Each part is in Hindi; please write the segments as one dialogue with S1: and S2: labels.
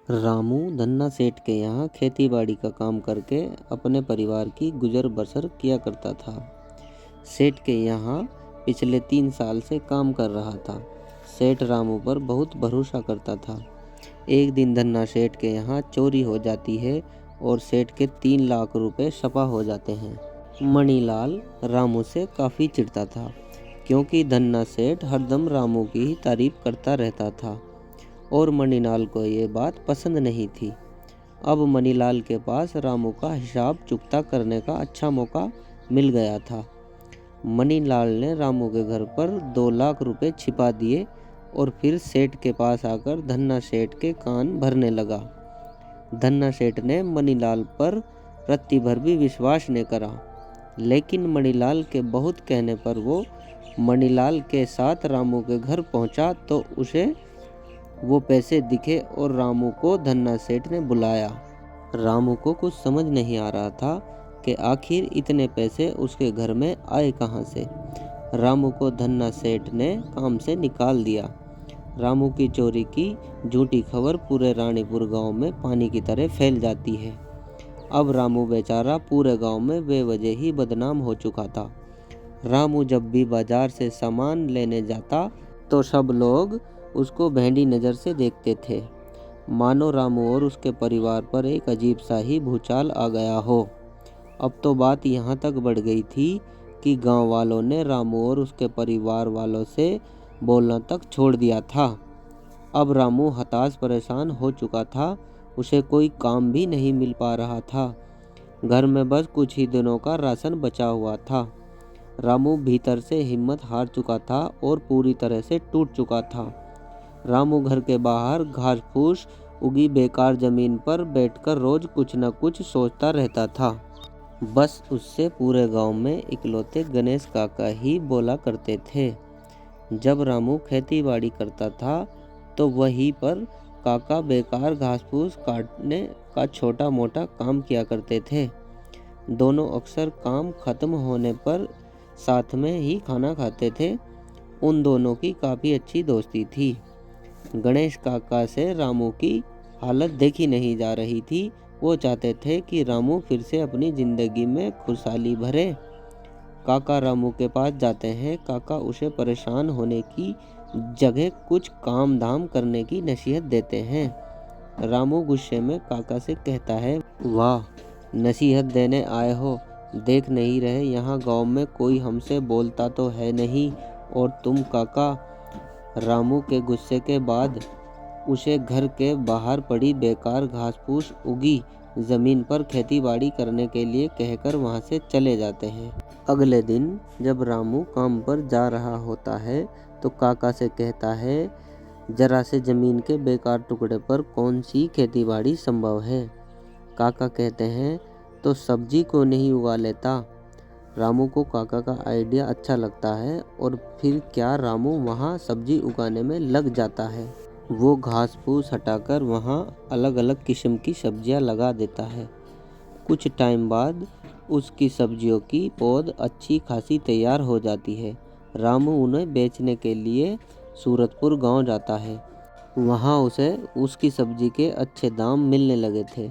S1: रामू धन्ना सेठ के यहाँ खेती बाड़ी का काम करके अपने परिवार की गुजर बसर किया करता था। सेठ के यहाँ पिछले 3 साल से काम कर रहा था। सेठ रामू पर बहुत भरोसा करता था। एक दिन धन्ना सेठ के यहाँ चोरी हो जाती है और सेठ के 3 लाख रुपए सपा हो जाते हैं। मणिलाल रामू से काफ़ी चिढ़ता था क्योंकि धन्ना सेठ हरदम रामू की ही तारीफ करता रहता था और मणिलाल को ये बात पसंद नहीं थी। अब मणिलाल के पास रामू का हिसाब चुकता करने का अच्छा मौका मिल गया था। मणिलाल ने रामू के घर पर 2 लाख रुपए छिपा दिए और फिर सेठ के पास आकर धन्ना सेठ के कान भरने लगा। धन्ना सेठ ने मणिलाल पर रत्ती भर भी विश्वास नहीं करा, लेकिन मणिलाल के बहुत कहने पर वो मणिलाल के साथ रामू के घर पहुंचा तो उसे वो पैसे दिखे और रामू को धन्ना सेठ ने बुलाया। रामू को कुछ समझ नहीं आ रहा था कि आखिर इतने पैसे उसके घर में आए कहाँ से। रामू को धन्ना सेठ ने काम से निकाल दिया। रामू की चोरी की झूठी खबर पूरे रानीपुर गांव में पानी की तरह फैल जाती है। अब रामू बेचारा पूरे गांव में बेवजह ही बदनाम हो चुका था। रामू जब भी बाजार से सामान लेने जाता तो सब लोग उसको भेंडी नज़र से देखते थे, मानो रामू और उसके परिवार पर एक अजीब सा ही भूचाल आ गया हो। अब तो बात यहाँ तक बढ़ गई थी कि गांव वालों ने रामू और उसके परिवार वालों से बोलना तक छोड़ दिया था। अब रामू हताश परेशान हो चुका था। उसे कोई काम भी नहीं मिल पा रहा था। घर में बस कुछ ही दिनों का राशन बचा हुआ था। रामू भीतर से हिम्मत हार चुका था और पूरी तरह से टूट चुका था। रामू घर के बाहर घास फूस उगी बेकार जमीन पर बैठकर रोज कुछ न कुछ सोचता रहता था। बस उससे पूरे गांव में इकलौते गणेश काका ही बोला करते थे। जब रामू खेती बाड़ी करता था तो वहीं पर काका बेकार घास फूस काटने का छोटा मोटा काम किया करते थे। दोनों अक्सर काम खत्म होने पर साथ में ही खाना खाते थे। उन दोनों की काफ़ी अच्छी दोस्ती थी। गणेश काका से रामू की हालत देखी नहीं जा रही थी। वो चाहते थे कि रामू फिर से अपनी ज़िंदगी में खुशहाली भरे। काका रामू के पास जाते हैं। काका उसे परेशान होने की जगह कुछ काम धाम करने की नसीहत देते हैं। रामू गुस्से में काका से कहता है, वाह, नसीहत देने आए हो, देख नहीं रहे यहाँ गांव में कोई हमसे बोलता तो है नहीं और तुम काका। रामू के गुस्से के बाद उसे घर के बाहर पड़ी बेकार घास फूस उगी ज़मीन पर खेती बाड़ी करने के लिए कहकर वहां से चले जाते हैं। अगले दिन जब रामू काम पर जा रहा होता है तो काका से कहता है, जरा से ज़मीन के बेकार टुकड़े पर कौन सी खेती बाड़ी संभव है। काका कहते हैं, तो सब्जी को नहीं उगा लेता। रामू को काका का आइडिया अच्छा लगता है और फिर क्या रामू वहाँ सब्जी उगाने में लग जाता है। वो घास फूस हटाकर वहाँ अलग अलग किस्म की सब्जियाँ लगा देता है। कुछ टाइम बाद उसकी सब्जियों की पौध अच्छी खासी तैयार हो जाती है। रामू उन्हें बेचने के लिए सूरतपुर गांव जाता है। वहाँ उसे उसकी सब्जी के अच्छे दाम मिलने लगे थे।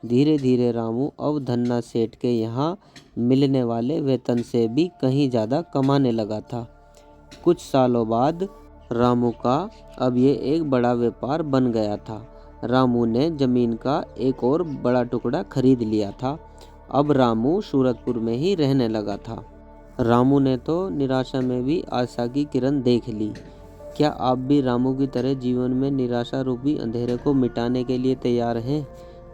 S1: धीरे धीरे रामू अब धन्ना सेठ के यहाँ मिलने वाले वेतन से भी कहीं ज़्यादा कमाने लगा था। कुछ सालों बाद रामू का अब ये एक बड़ा व्यापार बन गया था। रामू ने ज़मीन का एक और बड़ा टुकड़ा खरीद लिया था। अब रामू सूरतपुर में ही रहने लगा था। रामू ने तो निराशा में भी आशा की किरण देख ली। क्या आप भी रामू की तरह जीवन में निराशा रूपी अंधेरे को मिटाने के लिए तैयार हैं?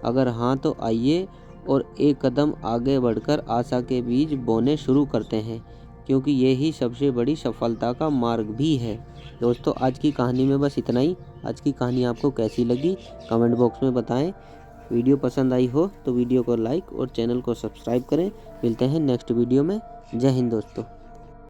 S1: अगर हाँ तो आइए और एक कदम आगे बढ़कर आशा के बीज बोने शुरू करते हैं, क्योंकि ये ही सबसे बड़ी सफलता का मार्ग भी है। दोस्तों, आज की कहानी में बस इतना ही। आज की कहानी आपको कैसी लगी कमेंट बॉक्स में बताएं। वीडियो पसंद आई हो तो वीडियो को लाइक और चैनल को सब्सक्राइब करें। मिलते हैं नेक्स्ट वीडियो में। जय हिंद दोस्तों।